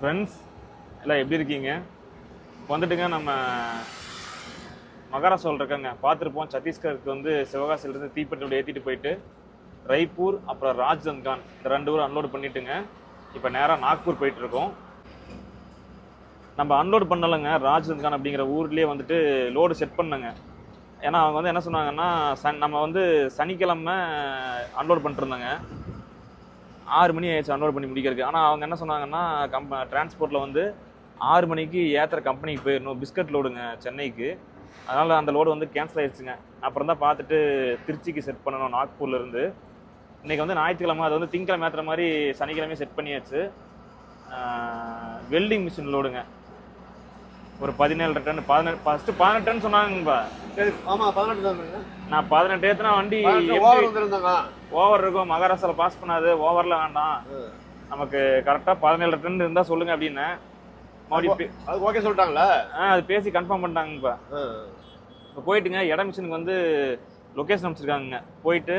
Friends எல்லாம் எப்படி இருக்கீங்க? வந்துட்டுங்க நம்ம மகாராஷ்டிராவில் இருக்காங்க பார்த்துருப்போம். சத்தீஸ்கருக்கு வந்து சிவகாசியிலேருந்து தீப்பெட்டியோட ஏற்றிட்டு போயிட்டு ராய்ப்பூர் அப்புறம் ராஜ்நந்த்கான் இந்த 2 ஊர் அன்லோடு பண்ணிட்டுங்க. இப்போ நேராக நாக்பூர் போயிட்டு இருக்கோம். நம்ம அன்லோட் பண்ணலைங்க. ராஜ்நந்த்கான் அப்படிங்கிற ஊர்லேயே வந்துட்டு லோடு செட் பண்ணங்க. ஏன்னா அவங்க வந்து என்ன சொன்னாங்கன்னா நம்ம வந்து சனிக்கிழமை அன்லோட் பண்ணிட்டுருந்தாங்க. 6 மணி ஆயிடுச்சு அன்லோட் பண்ணி முடிக்கிறதுக்கு. ஆனால் அவங்க என்ன சொன்னாங்கன்னா டிரான்ஸ்போர்ட்டில் வந்து 6 மணிக்கு ஏற்றுற கம்பெனிக்கு போயிடணும், பிஸ்கட் லோடுங்க சென்னைக்கு. அதனால் அந்த லோடு வந்து கேன்சல் ஆயிடுச்சுங்க. அப்புறம் தான் பார்த்துட்டு திருச்சிக்கு செட் பண்ணணும் நாக்பூர்லேருந்து. இன்றைக்கி வந்து ஞாயிற்றுக்கிழமை, அது வந்து திங்கக்கிழமை ஏற்றுற மாதிரி சனிக்கிழமையே செட் பண்ணியாச்சு. வெல்டிங் மிஷின் லோடுங்க. ஒரு 17 டன், 18 டன் சொன்னாங்கப்பா. சரி, ஆமாம் 18 தான். நான் 18 ஏற்றினா வண்டி ஓவர் இருக்கும். மகாராஷ்டிராவில் பாஸ் பண்ணாது, ஓவரில் வேண்டாம், நமக்கு கரெக்டாக 17 டன் இருந்தால் சொல்லுங்கள் அப்படின்னு மறுபடியும் அது ஓகே சொல்லிட்டாங்களா? அது பேசி கன்ஃபார்ம் பண்ணிட்டாங்கப்பா. இப்போ போயிட்டுங்க எடை மிஷினுக்கு வந்து லொக்கேஷன் அமைச்சிருக்காங்க. போயிட்டு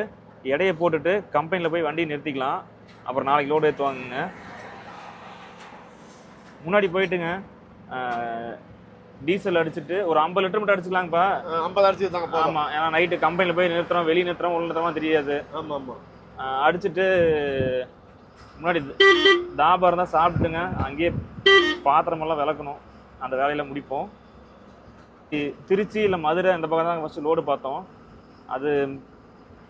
எடையை போட்டுட்டு கம்பெனியில் போய் வண்டியை நிறுத்திக்கலாம். அப்புறம் நாளைக்கு லோடு ஏற்றுவாங்கங்க. முன்னாடி போயிட்டுங்க டீசல் அடிச்சுட்டு ஒரு 50 லிட்டர் மட்டும் அடிச்சுக்கலாங்கப்பா. 50 அடிச்சுட்டாங்க. ஆமாம், ஏன்னா நைட்டு கம்பெனியில் போய் நிறுத்துறோம், வெளியே நிறுத்துறோம், உள்ள நிறுத்துறோம் தெரியாது. ஆமாம் ஆமாம். அடிச்சுட்டு முன்னாடி தாபா இருந்தால் சாப்பிட்டுங்க, அங்கேயே பாத்திரமெல்லாம் விளக்கணும், அந்த வேலையில் முடிப்போம். திருச்சி இல்லை மதுரை இந்த பக்கம் தான் ஃபஸ்ட்டு லோடு பார்த்தோம். அது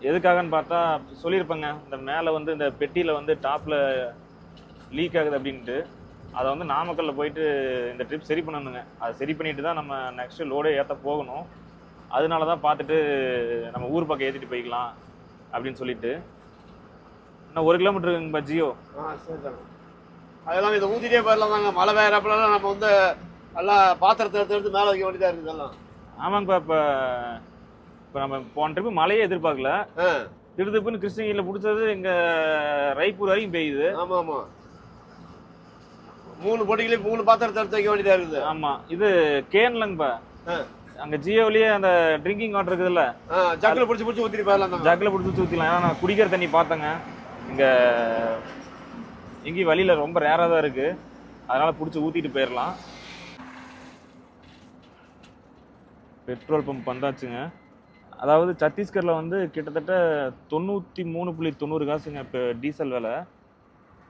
எதுக்காகன்னு பார்த்தா சொல்லியிருப்பேங்க, இந்த மேலே வந்து இந்த பெட்டியில் வந்து டாப்பில் லீக் ஆகுது அப்படின்ட்டு. அதை வந்து நாமக்கல்லில் போயிட்டு இந்த ட்ரிப் சரி பண்ணணுங்க. அதை சரி பண்ணிட்டு தான் நம்ம நெக்ஸ்ட்டு லோடே ஏற்ற போகணும். அதனால தான் பார்த்துட்டு நம்ம ஊர் பக்கம் ஏற்றிட்டு போய்க்கலாம் அப்படின்னு சொல்லிட்டு. இன்னும் 1 கிலோமீட்டர் இருக்குங்கப்பா ஜியோ. சரி தாங்க. அதெல்லாம் இதை ஊற்றிட்டே போயிடலாம் தாங்க. மழை வேறப்பெல்லாம் நம்ம வந்து எல்லாம் பாத்திரத்தை எடுத்து மேலே வைக்க வேண்டியதாக இருக்குது எல்லாம். ஆமாங்கப்பா. இப்போ நம்ம போன ட்ரிப்பு மழையே எதிர்பார்க்கல. திடுதுப்புன்னு கிருஷ்ணகிரியில் பிடிச்சது எங்கள் ராய்ப்பூர் வரைக்கும் பெய்யுது. ஆமாம் ஆமாம். 3 போட்டிகளையும் 3 பாத்திரத்தை எடுத்து வைக்க வேண்டியதாக இருக்குது. ஆமாம், இது கேன்லங்கப்பா. அங்கே ஜியோவிலேயே அந்த ட்ரிங்கிங் வாட்டர் இருக்குதுல்ல, ஜக்கில் பிடிச்சி ஊற்றிட்டு போயிடலாம். ஜக்கில் பிடிச்சி ஊற்றிக்கலாம். ஏன்னா நான் குடிக்கிற தண்ணி பார்த்தேங்க, இங்கே எங்கேயும் வழியில் ரொம்ப ரேராக தான் இருக்குது. அதனால் பிடிச்சி ஊற்றிட்டு போயிடலாம். பெட்ரோல் பம்ப் வந்தாச்சுங்க. அதாவது சத்தீஸ்கரில் வந்து கிட்டத்தட்ட 93.90 காசுங்க இப்போ டீசல் விலை.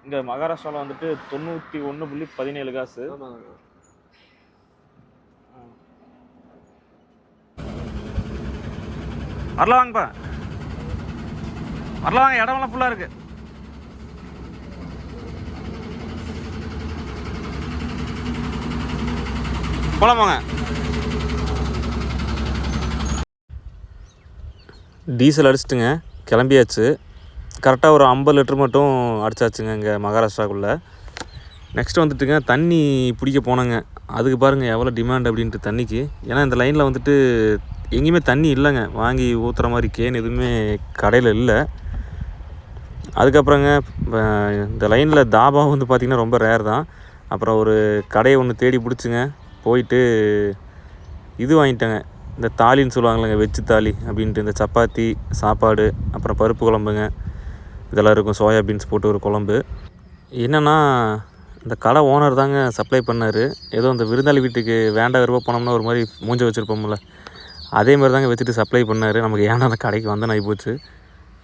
இங்கே மகாராஷ்டிராவில் வந்துட்டு 91.17 காசு. வரல வாங்கப்பா, வரல வாங்க, இடமெல்லாம் ஃபுல்லாக இருக்கு. போலாம் வாங்க. டீசல் அடிச்சிட்டுங்க கிளம்பியாச்சு. கரெக்டாக ஒரு 50 லிட்டர் மட்டும் அடிச்சாச்சுங்க இங்கே மகாராஷ்டிராக்குள்ளே. நெக்ஸ்ட்டு வந்துட்டுங்க தண்ணி பிடிக்க போனாங்க. அதுக்கு பாருங்கள் எவ்வளோ டிமாண்ட் அப்படின்ட்டு தண்ணிக்கு. ஏன்னா இந்த லைனில் வந்துட்டு எங்கேயுமே தண்ணி இல்லைங்க, வாங்கி ஊற்றுற மாதிரி கேன் எதுவுமே கடையில் இல்லை. அதுக்கப்புறங்க இந்த லைனில் தாபா வந்து பார்த்திங்கன்னா ரொம்ப ரேர் தான். அப்புறம் ஒரு கடையை ஒன்று தேடி பிடிச்சிங்க, போயிட்டு இது வாங்கிட்டேங்க, இந்த தாலின்னு சொல்லுவாங்களேங்க, வெஜ்ஜு தாலி அப்படின்ட்டு. இந்த சப்பாத்தி சாப்பாடு அப்புறம் பருப்பு குழம்புங்க இதெல்லாம் இருக்கும், சோயாபீன்ஸ் போட்டு ஒரு குழம்பு. என்னென்னா இந்த கடை ஓனர் தாங்க சப்ளை பண்ணார். ஏதோ இந்த விருந்தாளி வீட்டுக்கு வேண்டாம் விரும்ப போனோம்னா ஒரு மாதிரி மூஞ்ச வச்சுருப்போம்ல, அதே மாதிரி தாங்க வச்சுட்டு சப்ளை பண்ணார். நமக்கு ஏன்னா அந்த கடைக்கு வந்தேன் ஆகி போச்சு.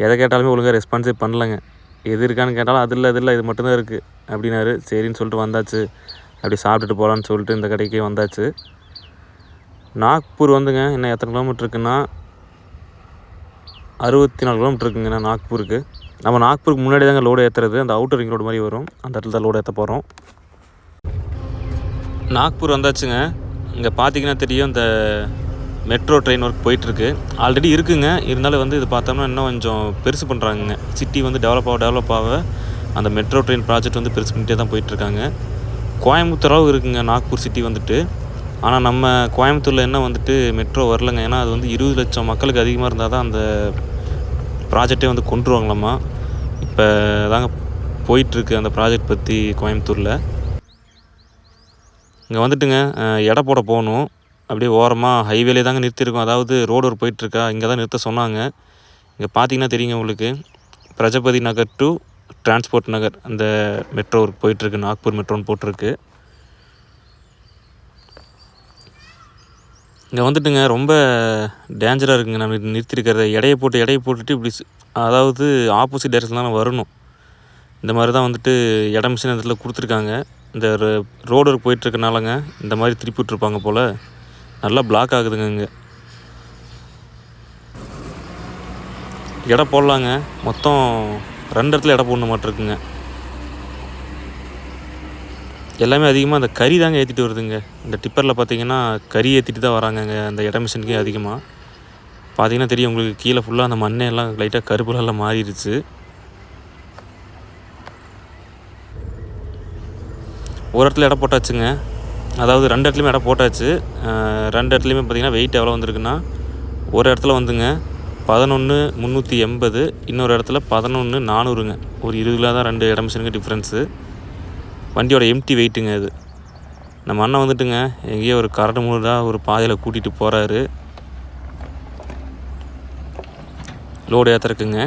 எதை கேட்டாலுமே ஒழுங்காக ரெஸ்பான்ஸே பண்ணலைங்க. எது இருக்கான்னு கேட்டாலும் அது இல்லை இது மட்டும்தான் இருக்குது அப்படின்னாரு. சரின்னு சொல்லிட்டு வந்தாச்சு. அப்படி சாப்பிட்டுட்டு போகலான்னு சொல்லிட்டு இந்த கடைக்கே வந்தாச்சு. நாக்பூர் வந்துங்க இன்னும் எத்தனை கிலோமீட்டர் இருக்குன்னா 64 கிலோமீட்டர் இருக்குங்கண்ணா நாக்பூருக்கு. நம்ம நாக்பூருக்கு முன்னாடி தாங்க லோடு ஏற்றுறது, அந்த அவுட்டர் ரிங் ரோடு மாதிரி வரும், அந்த இடத்துல தான் லோடு ஏற்ற போகிறோம். நாக்பூர் வந்தாச்சுங்க. இங்கே பார்த்தீங்கன்னா தெரியும், இந்த மெட்ரோ ட்ரெயின் ஒர்க் போயிட்டுருக்கு. ஆல்ரெடி இருக்குங்க, இருந்தாலும் வந்து இது பார்த்தோம்னா இன்னும் கொஞ்சம் பெருசு பண்ணுறாங்க. சிட்டி வந்து டெவலப் ஆக அந்த மெட்ரோ ட்ரெயின் ப்ராஜெக்ட் வந்து பெருசு பண்ணிகிட்டே தான் போயிட்டுருக்காங்க. கோயம்புத்தூர் அளவு இருக்குங்க நாக்பூர் சிட்டி வந்துட்டு. ஆனால் நம்ம கோயம்புத்தூரில் என்ன வந்துட்டு மெட்ரோ வரலைங்க. ஏன்னா அது வந்து 20 லட்சம் மக்களுக்கு அதிகமாக இருந்தால் தான் அந்த ப்ராஜெக்டே வந்து கொண்டு வருவாங்களாம்மா. இப்போ தாங்க போயிட்டுருக்கு அந்த ப்ராஜெக்ட் பற்றி கோயம்புத்தூரில். இங்கே வந்துட்டுங்க எடை போட போகணும். அப்படியே ஓரமாக ஹைவேலே தாங்க நிறுத்தியிருக்கோம். அதாவது ரோடு ஒரு போயிட்டுருக்கா, இங்கே தான் நிறுத்த சொன்னாங்க. இங்கே பார்த்தீங்கன்னா தெரியுங்க உங்களுக்கு, பிரஜபதி நகர் டு டிரான்ஸ்போர்ட் நகர் அந்த மெட்ரோ போயிட்டுருக்கு, நாக்பூர் மெட்ரோன்னு போட்டிருக்கு. இங்கே வந்துட்டுங்க ரொம்ப டேஞ்சராக இருக்குங்க. நம்ம நிறுத்திருக்கிறத எடையை போட்டுட்டு இப்படி அதாவது ஆப்போசிட் டைரக்ஷன்லாம் வரணும். இந்த மாதிரி தான் வந்துட்டு இட மிஷின் இடத்துல கொடுத்துருக்காங்க. இந்த ரோடு போயிட்டுருக்கனாலங்க இந்த மாதிரி திருப்பி விட்ருப்பாங்க போல். நல்லா பிளாக் ஆகுதுங்க. இங்கே எடை போடலாங்க, மொத்தம் 2 இடத்துல எடை போடணும் மாட்டிருக்குங்க. எல்லாமே அதிகமாக அந்த கறி தாங்க ஏற்றிட்டு வருதுங்க. இந்த டிப்பரில் பார்த்திங்கன்னா கறி ஏற்றிட்டு தான் வராங்கங்க அந்த இட மிஷினுக்கே அதிகமாக. பார்த்திங்கன்னா தெரியும் உங்களுக்கு, கீழே ஃபுல்லாக அந்த மண்ணெல்லாம் லைட்டாக கருப்புலாம் மாறிடுச்சு. ஒரு இடத்துல எடை போட்டாச்சுங்க, அதாவது 2 இடத்துலையுமே எடை போட்டாச்சு. 2 இடத்துலையுமே பார்த்திங்கன்னா வெயிட் எவ்வளோ வந்திருக்குன்னா, ஒரு இடத்துல வந்துங்க 11,380, இன்னொரு இடத்துல 11,400ங்க. ஒரு 20 கிலோ தான் 2 இட மிஷினுக்கு டிஃப்ரென்ஸு. வண்டியோட எம்டி வெயிட்டுங்க அது. நம்ம அண்ணன் வந்துட்டுங்க எங்கேயோ ஒரு கரடு முழுதாக ஒரு பாதையில் கூட்டிகிட்டு போகிறாரு லோடு ஏற்றுறக்குங்க.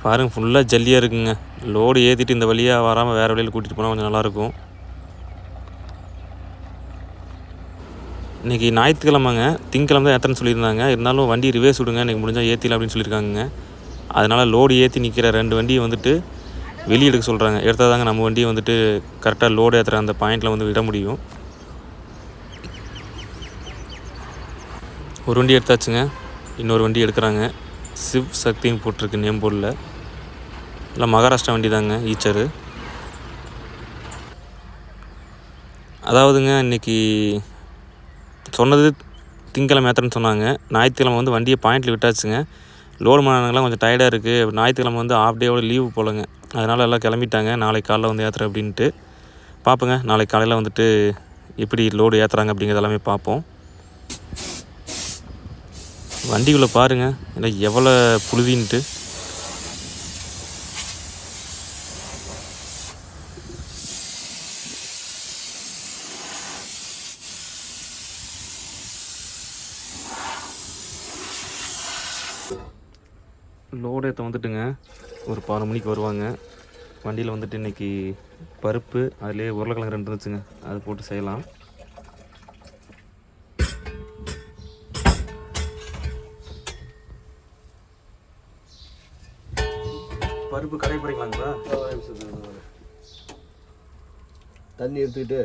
பாருங்கள் ஃபுல்லாக ஜல்லியாக இருக்குங்க. லோடு ஏற்றிட்டு இந்த வழியாக வராமல் வேறு வழியில் கூட்டிகிட்டு போனால் கொஞ்சம் நல்லாயிருக்கும். இன்றைக்கி ஞாயிற்றுக்கிழமைங்க, திங்கக்கிழமை தான் ஏற்றுறேன்னு சொல்லியிருந்தாங்க. இருந்தாலும் வண்டி ரிவேர்ஸ் விடுங்க, இன்றைக்கி முடிஞ்சால் ஏற்றிலாம் அப்படின்னு சொல்லியிருக்காங்க. அதனால் லோடு ஏற்றி நிற்கிற 2 வண்டியை வந்துட்டு வெளியே எடுக்க சொல்கிறாங்க. எடுத்தால் தாங்க நம்ம வண்டியை வந்துட்டு கரெக்டாக லோடு ஏற்றுற அந்த பாயிண்டில் வந்து விட முடியும். ஒரு வண்டி எடுத்தாச்சுங்க, இன்னொரு வண்டி எடுக்கிறாங்க. சிவ் சக்தின்னு போட்டிருக்கு நேம் போர்டில். இல்லை மகாராஷ்டிரா வண்டி தாங்க, ஈச்சரு. அதாவதுங்க இன்றைக்கி சொன்னது திங்கக்கிழமை ஏற்றுறேன்னு சொன்னாங்க. ஞாயிற்றுக்கிழமை வந்து வண்டியை பாயிண்டில் விட்டாச்சுங்க. லோடு மாணவங்களாம் கொஞ்சம் டயர்டாக இருக்குது. ஞாயிற்றுக்கிழமை வந்து ஆஃப் டேவோட லீவு போலங்க. அதனால் எல்லாம் கிளம்பிட்டாங்க. நாளைக்கு காலைல வந்து ஏற்றுறேன் அப்படின்ட்டு. பார்ப்போங்க, நாளைக்கு காலையில் வந்துட்டு எப்படி லோடு ஏற்றுறாங்க அப்படிங்கிறது எல்லாமே பார்ப்போம். வண்டிக்குள்ளே பாருங்கள் இல்லை எவ்வளோ புழுதின்ட்டு. லோடு ஏற்ற வந்துட்டுங்க ஒரு 12 மணிக்கு வருவாங்க. வண்டியில் வந்துட்டு இன்றைக்கி பருப்பு, அதிலே உருளைக்கிழங்கு 2 இருந்துச்சுங்க, அது போட்டு செய்யலாம். பருப்பு கடை போறீங்களாங்களா? தண்ணி எடுத்துக்கிட்டு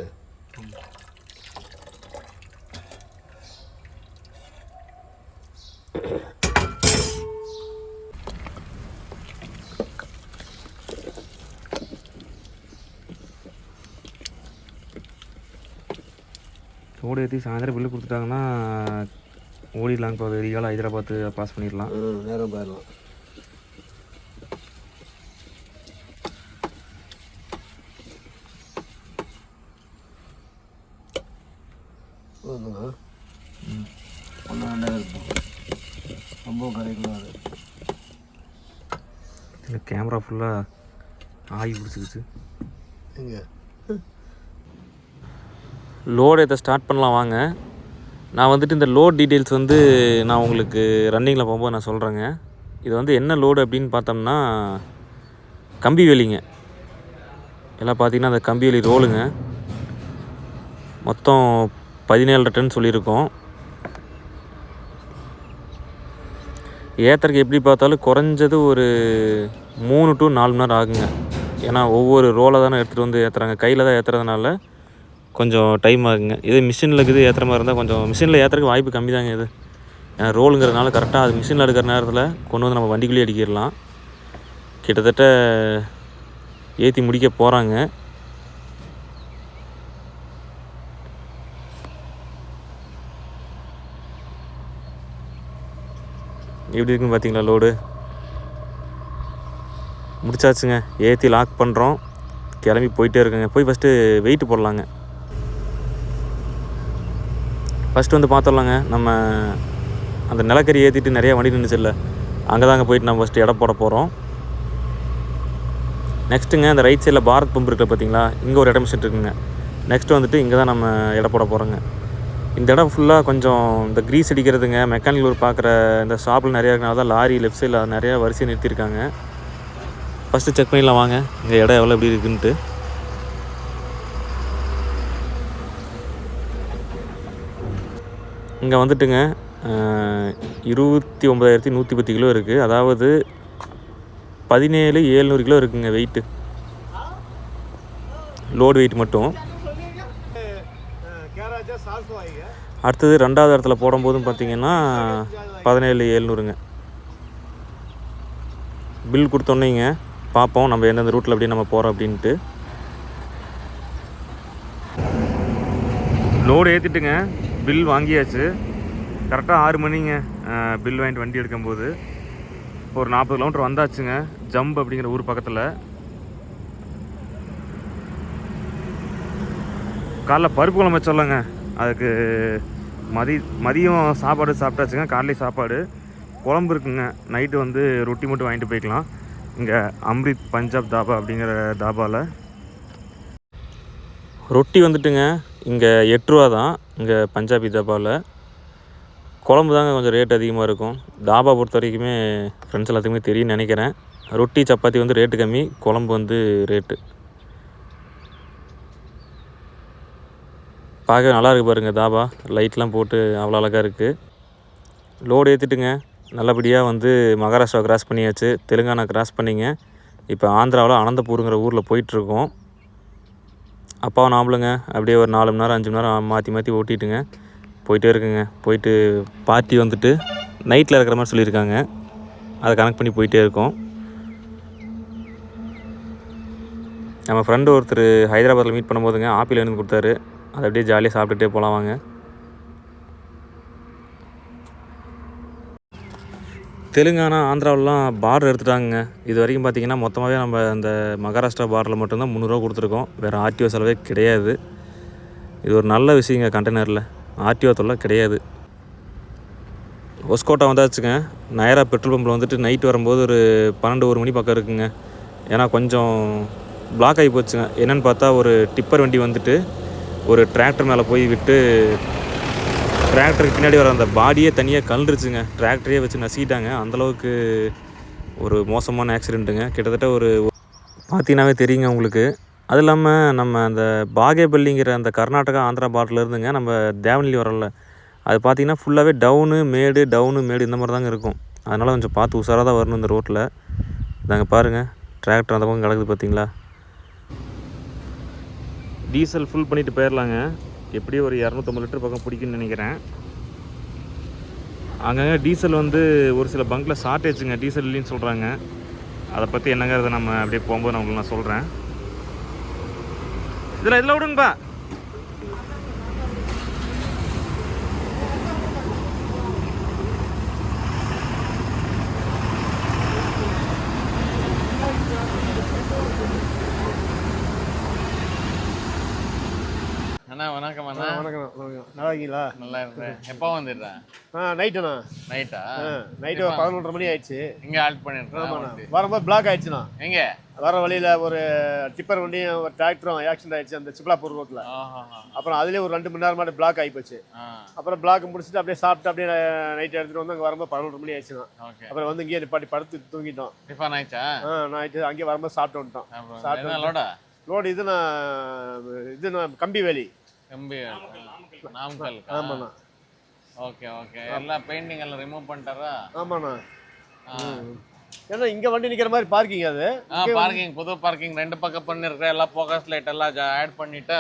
லோடு ஏற்றி சாயந்தரம் பில்லு கொடுத்துட்டாங்கன்னா ஓடிடலாம். இப்போ வெடிகாலம் ஹைதராபாத் பாஸ் பண்ணிடலாம். நேரம் போயிடலாம். ரொம்ப கிடைக்கூடாது. இல்லை கேமரா ஃபுல்லாக ஆகி பிடிச்சிக்கிச்சு. இங்கே லோடு ஏற்ற ஸ்டார்ட் பண்ணலாம் வாங்க. நான் வந்துட்டு இந்த லோட் டீட்டெயில்ஸ் வந்து நான் உங்களுக்கு ரன்னிங்கில் போகும்போது நான் சொல்கிறேங்க. இது வந்து என்ன லோடு அப்படின்னு பார்த்தோம்னா கம்பி வேலிங்க. எல்லாம் பார்த்திங்கன்னா அந்த கம்பி வேலி ரோலுங்க. மொத்தம் 17 டன் சொல்லியிருக்கோம். ஏற்றுறக்கு எப்படி பார்த்தாலும் குறைஞ்சது ஒரு 3 to 4 மணி நேரம் ஆகுங்க. ஏன்னா ஒவ்வொரு ரோலை தானே எடுத்துகிட்டு வந்து ஏற்றுறாங்க. கையில் தான் ஏற்றுறதுனால கொஞ்சம் டைம் ஆகுங்க. இது மிஷினில் இருக்குது ஏற்றுற மாதிரி இருந்தால் கொஞ்சம் மிஷினில் ஏற்றுறதுக்கு வாய்ப்பு கம்மி தாங்க. இது ஏன்னா ரோலுங்கிறதுனால கரெக்டாக அது மிஷினில் எடுக்கிற நேரத்தில் கொண்டு வந்து நம்ம வண்டிக்குள்ளேயே அடிக்கிடலாம். கிட்டத்தட்ட ஏற்றி முடிக்க போகிறாங்க. எப்படி இருக்குன்னு பார்த்தீங்களா? லோடு முடிச்சாச்சுங்க. ஏற்றி லாக் பண்ணுறோம், கிளம்பி போயிட்டே இருக்குங்க. போய் ஃபஸ்ட்டு வெயிட்டு போடலாங்க. ஃபஸ்ட்டு வந்து பார்த்துடலாங்க. நம்ம அந்த நிலக்கரி ஏற்றிட்டு நிறையா வண்டி நின்றுச்சு இல்லை, அங்கே தாங்க போயிட்டு நம்ம ஃபஸ்ட்டு எடை போட போகிறோம். நெக்ஸ்ட்டுங்க அந்த ரைட் சைடில் பாரத் பம்ப் இருக்குது பார்த்தீங்களா, இங்கே ஒரு இட மிஷின் இருக்குங்க. நெக்ஸ்ட்டு வந்துட்டு இங்கே தான் நம்ம எடை போட போகிறோங்க. இந்த இடம் ஃபுல்லாக கொஞ்சம் இந்த க்ரீஸ் அடிக்கிறதுங்க மெக்கானிக்கல் ஒர்க் பார்க்குற இந்த ஷாப்பில் நிறையா இருக்கனால தான் லாரி லெஃப்ட் சைடில் நிறையா வரிசையை நிறுத்தியிருக்காங்க. ஃபஸ்ட்டு செக் பண்ணிடலாம் வாங்க இங்கே இடம் எவ்வளோ எப்படி இருக்குன்ட்டு. இங்கே வந்துட்டுங்க 29,110 கிலோ இருக்குது. அதாவது 17,700 கிலோ இருக்குங்க வெயிட்டு, லோடு வெயிட் மட்டும். அடுத்தது ரெண்டாவது இடத்துல போடும்போதும் பார்த்தீங்கன்னா 17,700ங்க. பில் கொடுத்தோன்னேங்க பார்ப்போம் நம்ம எந்தெந்த ரூட்டில் அப்படியே நம்ம போகிறோம் அப்படின்ட்டு. லோடு ஏற்றிட்டுங்க பில் வாங்கியாச்சு. கரெக்டாக 6 மணிங்க பில் வாங்கிட்டு வண்டி எடுக்கும்போது. ஒரு 40 கிலோமீட்டர் வந்தாச்சுங்க ஜம்ப் அப்படிங்கிற ஊர் பக்கத்தில். காலைல பருப்பு குழம்பு வச்சோல்லங்க, அதுக்கு மதியம் சாப்பாடு சாப்பிட்டாச்சுங்க. காலையில் சாப்பாடு குழம்பு இருக்குங்க. நைட்டு வந்து ரொட்டி மட்டும் வாங்கிட்டு போய்க்கலாம். இங்கே அம்ரித் பஞ்சாப் தாபா அப்படிங்கிற தாபாவில் ரொட்டி வந்துட்டுங்க இங்கே 8 ரூபா தான். இங்கே பஞ்சாபி தாபாவில் குழம்பு தாங்க கொஞ்சம் ரேட் அதிகமாக இருக்கும். தாபா பொறுத்த வரைக்குமே ஃப்ரெண்ட்ஸ் எல்லாத்துக்குமே தெரியும்னு நினைக்கிறேன். ரொட்டி சப்பாத்தி வந்து ரேட்டு கம்மி, குழம்பு வந்து ரேட்டு. பார்க்க நல்லா இருக்குது பாருங்கள் தாபா, லைட்லாம் போட்டு அவ்வளோ அழகாக இருக்குது. லோடு ஏற்றிட்டுங்க நல்லபடியாக வந்து மகாராஷ்டிரா கிராஸ் பண்ணியாச்சு, தெலுங்கானா கிராஸ் பண்ணிங்க. இப்போ ஆந்திராவில் அனந்தபூருங்கிற ஊரில் போயிட்டுருக்கோம். அப்பாவும் நாமளுங்க அப்படியே ஒரு 4 மணி நேரம் 5 மணி நேரம் மாற்றி ஓட்டிட்டுங்க போயிட்டே இருக்குங்க. போயிட்டு பார்ட்டி வந்துட்டு நைட்டில் இருக்கிற மாதிரி சொல்லியிருக்காங்க, அதை கனெக்ட் பண்ணி போயிட்டே இருக்கோம். நம்ம ஃப்ரெண்டு ஒருத்தர் ஹைதராபாத்தில் மீட் பண்ணும்போதுங்க ஆப்பிள் வேணும்னு கொடுத்தாரு. அதை அப்படியே ஜாலியாக சாப்பிட்டுட்டே போகலாம் வாங்க. தெலுங்கானா ஆந்திராவிலாம் பார்டர் எடுத்துட்டாங்க. இது வரைக்கும் பார்த்திங்கன்னா மொத்தமாகவே நம்ம அந்த மகாராஷ்டிரா பார்டரில் மட்டும்தான் 300 ரூபா கொடுத்துருக்கோம். வேறு ஆர்டிஓ செலவே கிடையாது. இது ஒரு நல்ல விஷயங்க. கண்டெய்னரில் ஆர்டிஓ தொல்லை கிடையாது. ஒஸ்கோட்டா வந்தாச்சுங்க. நயரா பெட்ரோல் பம்பில் வந்துட்டு நைட் வரும்போது ஒரு 12-1 மணி பக்கம் இருக்குங்க. ஏன்னா கொஞ்சம் பிளாக் ஆகி போச்சுங்க. என்னென்னு பார்த்தா ஒரு டிப்பர் வண்டி வந்துட்டு ஒரு டிராக்டர் மேலே போய் விட்டு டிராக்டருக்கு பின்னாடி வர அந்த பாடியே தனியாக கழுந்துருச்சுங்க. டிராக்டரையே வச்சு நசிக்கிட்டாங்க. அந்தளவுக்கு ஒரு மோசமான ஆக்சிடெண்ட்டுங்க. கிட்டத்தட்ட ஒரு பார்த்தீங்கன்னாவே தெரியுங்க உங்களுக்கு. அது இல்லாமல் நம்ம அந்த பாகேபள்ளிங்கிற அந்த கர்நாடகா ஆந்திரா பார்டரில் இருந்துங்க நம்ம தேவனலி வரல, அது பார்த்திங்கன்னா ஃபுல்லாகவே டவுனு மேடு இந்த மாதிரி தாங்க இருக்கும். அதனால் கொஞ்சம் பார்த்து உஷாராக தான் வரணும் இந்த ரோட்டில். இதாங்க பாருங்கள் டிராக்டர் அந்த பக்கம் கிடக்குது பார்த்தீங்களா. டீசல் ஃபுல் பண்ணிவிட்டு போயிடலாங்க. எப்படியும் ஒரு 250 லிட்டர் பக்கம் பிடிக்குன்னு நினைக்கிறேன். அங்கங்கே டீசல் வந்து ஒரு சில பங்கில் ஷார்ட்டேஜுங்க, டீசல் இல்லைன்னு சொல்கிறாங்க. அதை பற்றி என்னங்கிறத நம்ம அப்படியே போகும்போது நான் உங்களுக்கு சொல்கிறேன். இதில் விடுங்கப்பா. அண்ணா வணக்கம் அண்ணா. வணக்கம். நல்லா இருக்கீங்களா? நல்லா இருக்கேன். எப்போ வந்துடுறேன்? நைட்டுண்ணா. நைட்டா? நைட்டு 11:30 மணி ஆயிடுச்சு. இங்கே ஆல்ட் பண்ணிருக்கேன். வரும்போது பிளாக் ஆயிடுச்சுண்ணா. எங்கே? வர வழியில் ஒரு டிப்பர் வண்டியும் ஒரு டிராக்டரும் ஆக்சிடென்ட் ஆயிடுச்சு அந்த சிப்லாப்பூர் ரோட்டில். அப்புறம் அதுலேயே ஒரு 2 மணி நேரம் மாதிரி பிளாக் ஆகிப்போச்சு. அப்புறம் பிளாக் முடிச்சுட்டு அப்படியே சாப்பிட்டு அப்படியே நைட்டு எடுத்துகிட்டு வந்து அங்கே வரும்போது 11:30 மணி ஆயிடுச்சுண்ணா. அப்புறம் வந்து இங்கேயே நிப்பாட்டி படுத்து தூங்கிட்டோம். டிஃபன் ஆயிடுச்சா? நைட்டு அங்கேயே வரும்போது சாப்பிட்டு வந்துட்டோம். சாப்பிட்டு லோடு இதுண்ணா கம்பி வேலி. நாமக்கல். ஆமாண்ணா. Okay okay. எல்லாம் பெயிண்டிங் எல்லாம் ரிமூவ் பண்ணிட்டாரா? ஆமாண்ணா. ஏன்னா இங்க வண்டி நிக்கிற மாதிரி பார்க்கிங் அது. பார்க்கிங் புது பார்க்கிங் 2 பக்கம் பண்ணிருக்கேன். எல்லாம் ஃபோக்கஸ் லைட் எல்லாம் ஆட் பண்ணிட்டு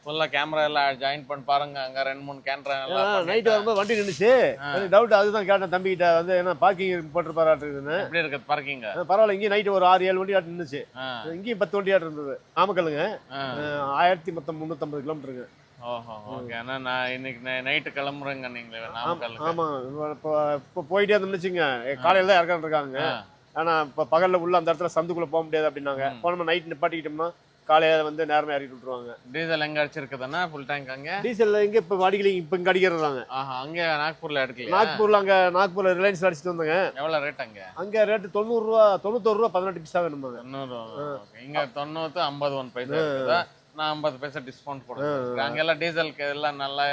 ஃபுல்லா கேமரா எல்லாம் ஜாயின் பண்ணி பாருங்க. அங்க 2-3 கேமரா எல்லாம் நைட் வரும்போது வண்டி நின்னுச்சு. எனக்கு டவுட், அதுதான் கேட்டேன் தம்பி கிட்ட வந்து என்ன பார்க்கிங் போட்டுருப்பாராட்டுன்னு. எப்படி இருக்கு பார்க்கிங்? பரவாயில்ல. இங்கே நைட்டு ஒரு 6-7 வண்டி ஆட்டு நின்னுச்சு. இங்கேயும் 10 வண்டி ஆட்டு இருந்தது. நாமக்கல்லுங்க. 1350 கிலோமீட்டருங்க. ஓஹோ ஓகே. அண்ணா நான் இன்னைக்கு நைட்டு கிளம்புறேங்க. நீங்க நாமக்கல்? ஆமா. இப்போ போயிட்டே இருந்துச்சுங்க. காலையில தான் இறக்கான்னு இருக்காங்க. ஆனா இப்போ பகல்ல உள்ள அந்த இடத்துல சந்துக்குள்ள போக முடியாது அப்படின்னாங்க. போனோம்னா நைட் நிப்பாட்டிக்கிட்டோம்னா காலையில வந்து நேரமே இறக்கி விட்டுருவாங்க. டீசல் எங்க அடிச்சிருக்குதுன்னா ஃபுல் டேங்க் அங்க? டீசல் இங்க இப்போ அடிக்கல, இப்போ இங்க அடிக்கிறதாங்க. அங்க நாக்பூர்ல எடுக்கல? நாக்பூர்ல ரிலையன்ஸ் அடிச்சுட்டு வந்தாங்க. எவ்வளவு ரேட் அங்க? அங்க ரேட் 90 ரூபா 91 ரூபா 18 பைசா வேணுமாங்க. 90. இங்க 90 51 பைசா இருக்குதா? நான் 50 பைசா டிஸ்கவுண்ட் போடுறேன். அங்க எல்லாம் டீசலுக்கு எல்லாம் நல்லா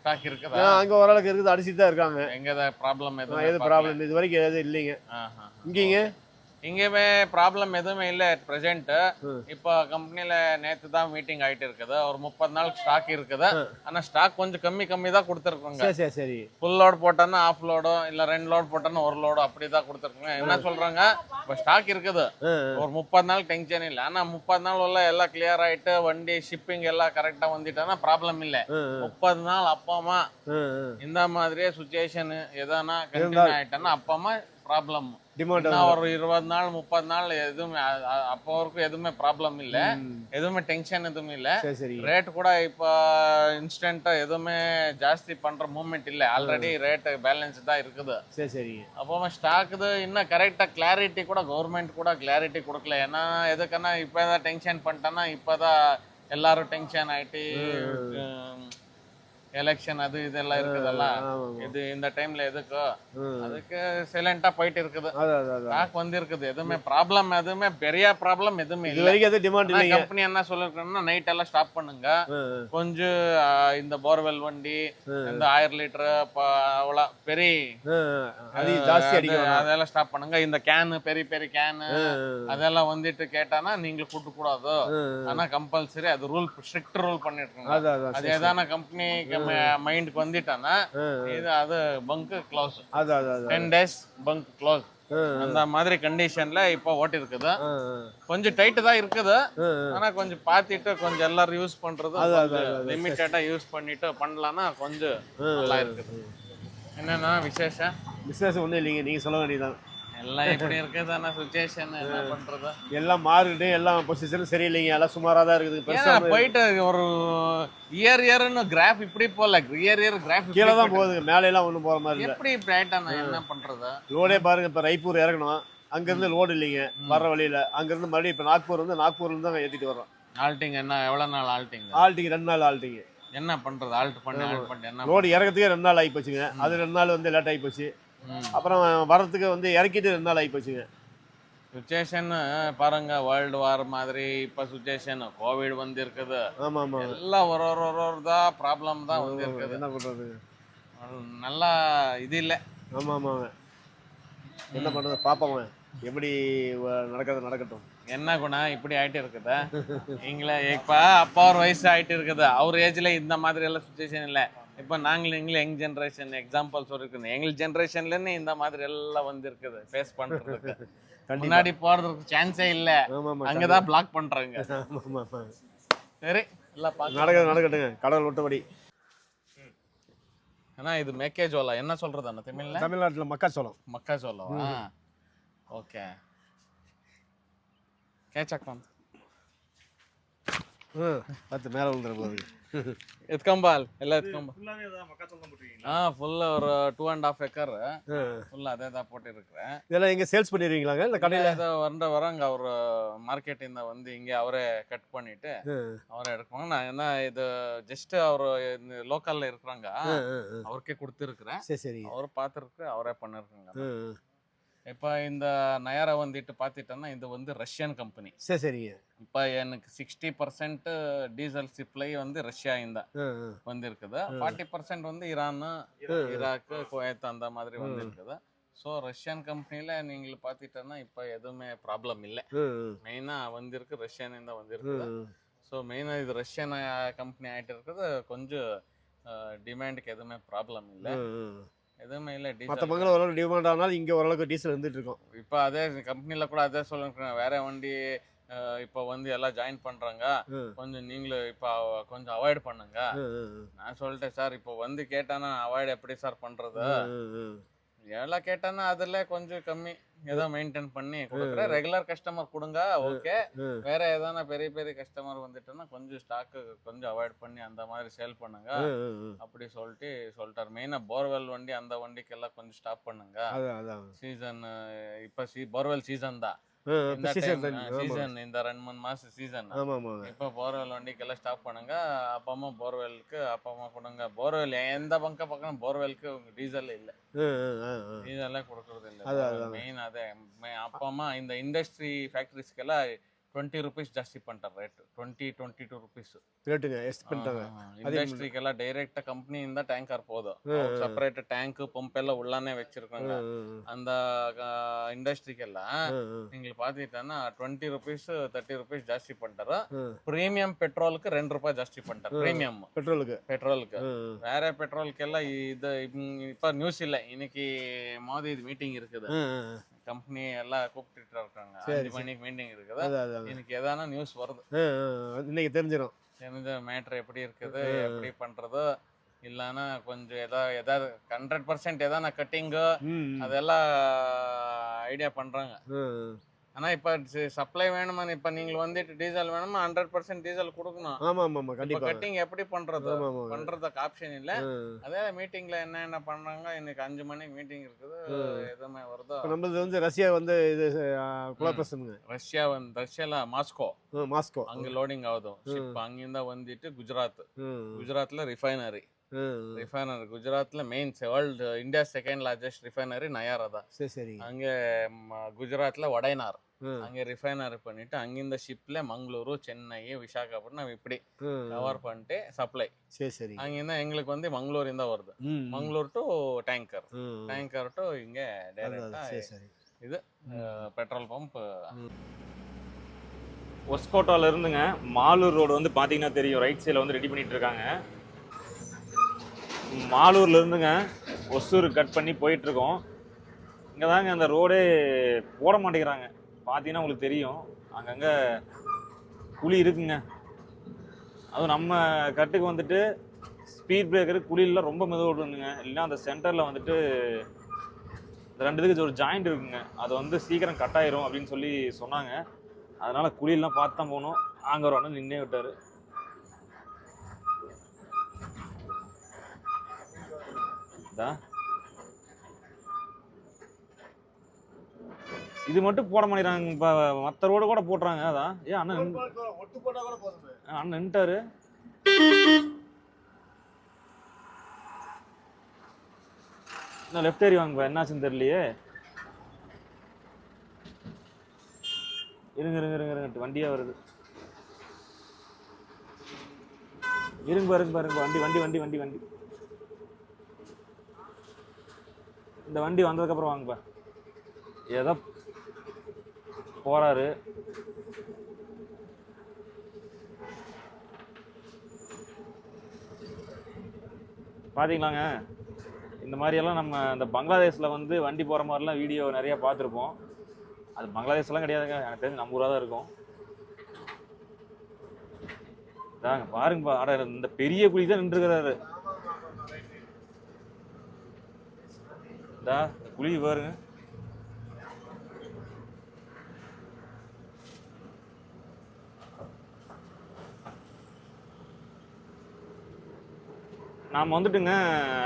ஸ்டாக் இருக்குதா? அங்கே ஓரளவுக்கு இருக்குது, அடிச்சுட்டு தான் இருக்காங்க. எங்க ப்ராப்ளம் எது எதுவும் ப்ராப்ளம் இது வரைக்கும் எதுவும் இல்லைங்க. இங்கேங்க இங்கேயுமே ப்ராப்ளம் எதுவுமே இல்லை ப்ரெசென்ட். இப்போ கம்பெனில நேத்து தான் மீட்டிங் ஆயிட்டு இருக்குது. ஒரு 30 நாளுக்கு ஸ்டாக் இருக்குது. ஆனா ஸ்டாக் கொஞ்சம் கம்மி தான் கொடுத்துருக்காங்க. சரி சரி சரி. ஃபுல் லோட் போட்டோன்னா ஆஃப் லோடோ இல்ல 2 லோட் போட்டோன்னா 1 லோடோ அப்படிதான் கொடுத்துருக்காங்க. என்ன சொல்றாங்க, இப்போ ஸ்டாக் இருக்குது, ஒரு 30 நாள் டென்ஷன் இல்லை. ஆனா 30 நாள் உள்ள எல்லாம் கிளியர் ஆயிட்டு வண்டி ஷிப்பிங் எல்லாம் கரெக்டா வந்துட்டானா ப்ராப்ளம் இல்லை. 30 நாள் அப்பாமா இந்த மாதிரியே சுச்சுவேஷன் எதனா கண்டினியூ ஆயிட்டானா அப்பாமா ப்ராப்ளம். ஒரு 20 நாள் 30 நாள் எதுவுமே அப்போ வரைக்கும் எதுவுமே ப்ராப்ளம் இல்ல, எதுவுமே டென்ஷன் எதுவுமே இல்ல. ரேட் கூட இப்போ இன்ஸ்டன்ட்டா எதுவுமே ஜாஸ்தி பண்ற மூவ்மெண்ட் இல்ல, ஆல்ரெடி ரேட் பேலன்ஸ் தான் இருக்குது. சரி சரி. அப்போ ஸ்டாக் இன்னும் கரெக்டா கிளாரிட்டி கூட கவர்மெண்ட் கூட கிளாரிட்டி கொடுக்கல. ஏன்னா எதுக்குன்னா இப்பதான் டென்ஷன் பண்ணிட்டேன்னா இப்பதான் எல்லாரும் டென்ஷன் ஆயிட்டு எலெக்ஷன் அது இதெல்லாம் இருக்குதல்ல, இது இந்த டைம்ல எதுக்கு அதுக்கு சைலண்டா போயிட்டு இருக்குது. ஸ்டாக் வந்து இருக்குது, எதுவுமே ப்ராப்ளம் எதுவுமே பெரிய ப்ராப்ளம் எதுவுமே இல்லை. கம்பெனி என்ன சொல்லிருக்கோம்னா நைட் எல்லாம் ஸ்டாப் பண்ணுங்க, கொஞ்சம் இந்த போர்வெல் வண்டி இந்த 1000 லிட்டர் அவ்வளோ பெரிய அதெல்லாம் ஸ்டாப் பண்ணுங்க. இந்த கேனு பெரிய பெரிய கேனு அதெல்லாம் வந்துட்டு கேட்டானா நீங்களும் கூட்டு கூடாது. ஆனா கம்பல்சரி அது ரூல் ஸ்ட்ரிக்ட் ரூல் பண்ணிருக்காங்க. அது ஏதான கம்பெனி மைண்டுக்கு வந்துட்டானா இது அது bunk close, 10 days bunk close அந்த மாதிரி கண்டிஷன்ல இப்போ ஓட்டி இருக்குது. கொஞ்சம் டைட் தான் இருக்குது, ஆனா கொஞ்சம் பார்த்துட்டு கொஞ்சம் எல்லாரும் யூஸ் பண்றது லிமிட்டடா யூஸ் பண்ணிட்டு பண்ணலாம்னா கொஞ்சம் நல்லா இருக்குது. என்னன்னா விசேஷம் ஒன்றும் இல்லைங்க, நீங்க சொல்ல வேண்டியதான். எல்லாம் எப்படி இருக்குது, ஆனா சுச்சுவேஷன் என்ன பண்றது, எல்லாம் மாறிட்டு எல்லாம் பொசிஷனும் சரியில்லைங்க, எல்லாம் சுமாரா தான் இருக்குது. போயிட்டு ஒரு இயர்னு கிராஃப் இப்படி போல, இயர் கிராஃப் கீழே தான் போகுது, மேலே எல்லாம் ஒன்றும் போற மாதிரி இல்லை. எப்படி பிரைட்டான என்ன பண்றது, லோடே பாருங்க. இப்போ ரைப்பூர் இறக்கணும், அங்கிருந்து லோடு இல்லைங்க வர்ற வழியில. அங்கிருந்து மறுபடியும் இப்போ நாக்பூர்ல இருந்து தான் ஏற்றிட்டு வரோம். ஆல்ட்டிங் என்ன எவ்வளவு நாள் ஆல்ட்டிங்? 2 நாள் ஆல்ட்டிங்க. என்ன பண்றது, ஆல்ட் பண்ணி என்ன லோடு இறக்கிறதுக்கே 2 நாள் ஆகி போச்சுங்க. அது 2 நாள் வந்து லேட் ஆகி போச்சு. அப்புறம் வரத்துக்கு வந்து இறக்கிட்டு 2 நாள் ஆகி போச்சுங்க. சுச்சுவேஷன் பாருங்க, வேர்ல்டு வார் மாதிரி இப்ப சுச்சுவேஷன், கோவிட் வந்து இருக்குது. ஆமா ஆமா, எல்லாம் ஒரு தான் ப்ராப்ளம் தான் வந்து இருக்குது. என்ன பண்றது, நல்லா இது இல்ல. ஆமா ஆமா, என்ன பண்றது பாப்போம், எப்படி நடக்கட்டும். என்ன குணா இப்படி ஆயிட்டு இருக்குதா எங்களை இப்ப அப்பா ஒரு வயசு ஆயிட்டு இருக்குது, அவர் ஏஜ்ல இந்த மாதிரி எல்லாம் சுச்சுவேஷன் இல்ல. இப்ப நீங்களும் யங் ஜென்ரேஷன் எக்ஸாம்பிள் சொல்லிருக்கீங்க, எங்க ஜென்ரேஷன்ல இந்த மாதிரி எல்லாம் வந்து இருக்குது ஃபேஸ் பண்றதுக்கு. முன்னாடி போறதுக்கு சான்ஸே இல்ல, அங்கதான் பிளாக் பண்றாங்க. சரி எல்லாம் நடக்கட்டுங்க, கடவுள் விட்டபடி. ஆனா இது மெக்கேஜோளா என்ன சொல்றது அண்ணா தமிழ்நாட்டுல மக்காச்சோளம். ஓகே கேச்சக்கம் பத்து மேல விழுந்துற போகுது. எத்கம்பால் எல்லாம் எத்கம்பால் ஃபுல்லா ஒரு 2.5 ஏக்கர் ஃபுல்லா அதே தான் போட்டு இருக்கிறேன். இதெல்லாம் எங்க சேல்ஸ் பண்ணிடுவீங்களாங்க இல்ல கடையில? ஏதோ வராங்க அவர் மார்க்கெட் இந்த வந்து இங்கே அவரே கட் பண்ணிட்டு அவரே எடுக்குவாங்க. நான் என்ன இது ஜஸ்ட் அவர் லோக்கல்ல இருக்கிறாங்க, அவருக்கே கொடுத்துருக்குறேன். சரி, அவரு பார்த்துருக்கு, அவரே பண்ணிருக்காங்க. இப்போ இந்த நயாரா வந்துட்டு பார்த்துட்டோன்னா இது வந்து ரஷ்யன் கம்பெனி. சரிங்க. இப்போ எனக்கு 60% டீசல் சப்ளை வந்து ரஷ்யா இந்த வந்திருக்குது, 40% வந்து ஈரான், ஈராக்கு, குவைத் அந்த மாதிரி வந்திருக்குது. ஸோ ரஷ்யன் கம்பெனியில் நீங்கள் பார்த்துட்டோன்னா இப்போ எதுவுமே ப்ராப்ளம் இல்லை. மெயினாக வந்திருக்கு ரஷ்யன் இந்த வந்திருக்குது. ஸோ மெயினாக இது ரஷ்யன் கம்பெனி ஆகிட்டு இருக்குது, கொஞ்சம் டிமாண்டுக்கு எதுவுமே ப்ராப்ளம் இல்லை, எதுவுமே இல்லை. மற்றவங்க ஓரளவு டிமாண்ட் ஆனாலும் இங்கே ஓரளவுக்கு டீசல் வந்துட்டு இருக்கோம். இப்போ அதே கம்பெனியில் கூட அதே சொல்லுங்க, வேற வண்டி இப்போ வந்து எல்லாம் ஜாயின் பண்றாங்க, கொஞ்சம் நீங்களும் இப்போ கொஞ்சம் அவாய்ட் பண்ணுங்க. நான் சொல்லிட்டேன் சார், இப்போ வந்து கேட்டானா அவாய்ட் எப்படி சார் பண்றது, எல்லாம் கேட்டானா அதுல கொஞ்சம் கம்மி ஏதோ மெயின்டைன் பண்ணி கொடுக்குறேன். ரெகுலர் கஸ்டமர் கொடுங்க ஓகே, வேற ஏதான பெரிய பெரிய கஸ்டமர் வந்துட்டுன்னா கொஞ்சம் ஸ்டாக்கு கொஞ்சம் அவாய்ட் பண்ணி அந்த மாதிரி சேல் பண்ணுங்க அப்படி சொல்லிட்டார். மெயினா போர்வெல் வண்டி அந்த வண்டிக்கு எல்லாம் கொஞ்சம் ஸ்டாப் பண்ணுங்க. சீசன் இப்ப போர்வெல் சீசன் தான், சீசன் இந்த 2-3 மாசம் சீசன். இப்ப போர்வெல் வண்டிக்கு எல்லாம் ஸ்டாப் பண்ணுங்க. அப்பமா போர்வெலுக்கு அப்பமா கொடுங்க. போர்வெல் எந்த பங்க பக்கம் போர்வெலுக்கு டீசல் இல்ல, டீசல் கொடுக்கறது இல்ல மெயின். அதே அப்பமா இந்த இண்டஸ்ட்ரி ஃபேக்டரிஸ்க்கு எல்லாம் 20 ருபீஸ் ಜಾಸ್ತಿ ಪಂಟಾರ ರೇಟ್ 22 ರುಪೀಸ್ ரேட்டுங்க ಎಷ್ಟು பண்ணிட்டாங்க ಇಂಡಸ್ಟ್ರಿಗೆಲ್ಲ ಡೈರೆಕ್ಟ್ ಕಂಪ್ನಿಯಿಂದ ಟ್ಯಾಂಕರ್ போகுது செப்பரேட் டேங்க் பம்ப் எல்லாம் உள்ளானே வச்சிருக்காங்க அந்த ಇಂಡಸ್ಟ್ರಿಗೆಲ್ಲ நீங்க பாத்தீங்கன்னா 20 ருபீஸ் 30 ருபீஸ் ಜಾಸ್ತಿ பண்றாரு பிரீமியம் பெட்ரோலுக்கு 2 ரூபாய் ಜಾಸ್ತಿ பண்றாரு பிரீமியம் பெட்ரோலுக்கு வேற பெட்ரோலுக்கெல்லாம் இது இப்ப நியூஸ் இல்ல இன்னைக்கு மோடி மீட்டிங் இருக்குது கம்பெனி எல்லாம் கூப்பிட்டு இருக்காங்க 5 மணிக்கு மீட்டிங் இருக்குது இன்னைக்கு ஏதான நியூஸ் வருது இன்னைக்கு தெரிஞ்சிடும் தெரிஞ்ச மேட்ரு எப்படி இருக்குது எப்படி பண்றது இல்லைன்னா கொஞ்சம் ஏதாவது 100% எதான கட்டிங்கு அதெல்லாம் ஐடியா பண்றாங்க ஆனா இப்ப சப்ளை வேணுமா இப்ப நீங்க வந்துட்டு டீசல் வேணுமா 100% டீசல் கொடுக்கணும் ஆமா ஆமா கண்டிப்பா கட்டிங் எப்படி பண்றதுக்கு ஆப்ஷன் இல்ல அதே மீட்டிங்ல என்ன பண்றாங்க இன்னைக்கு 5 மணிக்கு மீட்டிங் இருக்குது எதுவுமே வருதோ நம்மளது வந்து ரஷ்யா வந்து இது குலப்பிரசனுங்க ரஷ்யால மாஸ்கோ அங்க லோடிங் ஆகுது ஷிப் அங்கிருந்தா வந்துட்டு குஜராத்ல ரிஃபைனரி குஜராத்ல main world India second largest refinery Nayara சரி அங்க குஜராத்ல வடைனார் அங்க ரிஃபைனரி பண்ணிட்டு அங்கிருந்த ஷிப்ல மங்களூரு சென்னை விசாகப்பட்டினம் இப்படி கவர் பண்ணிட்டு சப்ளை சரி அங்கிருந்தா எங்களுக்கு வந்து மங்களூர் இருந்தா வருது மங்களூர் டு டேங்கர் டு இங்க டைரக்டா இது பெட்ரோல் பம்ப் ஒஸ்கோட்டால இருந்துங்க மாலூர் ரோடு வந்து பாத்தீங்கன்னா தெரியும் ரைட் சைடில் வந்து ரெடி பண்ணிட்டு இருக்காங்க மாலூர்ல இருந்துங்க ஒசூர் கட் பண்ணி போயிட்டு இருக்கோம் இங்கே தாங்க அந்த ரோடே போட மாட்டேங்கிறாங்க பார்த்தீங்கன்னா உங்களுக்கு தெரியும் அங்கங்கே குழி இருக்குங்க அதுவும் நம்ம கட்டுக்கு வந்துட்டு ஸ்பீட் பிரேக்கரு குழியெல்லாம் ரொம்ப மெதுவாக விடுங்க இல்லைன்னா அந்த சென்டரில் வந்துட்டு இந்த 2 இதுக்கு ஒரு ஜாயிண்ட் இருக்குங்க அது வந்து சீக்கிரம் கட் ஆயிரும் அப்படின்னு சொல்லி சொன்னாங்க அதனால குழியெல்லாம் பார்த்து தான் போகணும் அங்கே ஒரு அண்ணன் நின்னே விட்டார் இது மட்டும் போட மாட்டேங்கிறாங்க இப்போ மற்ற ரோடு கூட போட்டுறாங்க அதான் ஏன் அண்ணன் அண்ணன் நின்ட்டாரு இன்னும் லெஃப்ட் ஏறி வாங்கப்பா என்னாச்சுன்னு தெரியலையே இருங்க வண்டியா வருது இருங்க வண்டி இந்த வண்டி வந்ததுக்கப்புறம் வாங்கப்பா ஏதோ போறாரு பாத்தீங்களாங்க இந்த மாதிரியெல்லாம் நம்ம இந்த பங்களாதேஷில் வந்து வண்டி போகிற மாதிரிலாம் வீடியோ நிறையா பார்த்துருப்போம் அது பங்களாதேஷ்லாம் கிடையாதுங்க எனக்கு தெரிஞ்சு நம்ம ஊராக தான் இருக்கும் தாங்க பாருங்கப்பா அட இந்த பெரிய குழி தான் நின்றுருக்கிறாரு குழி பாருங்க நாம் வந்துட்டுங்க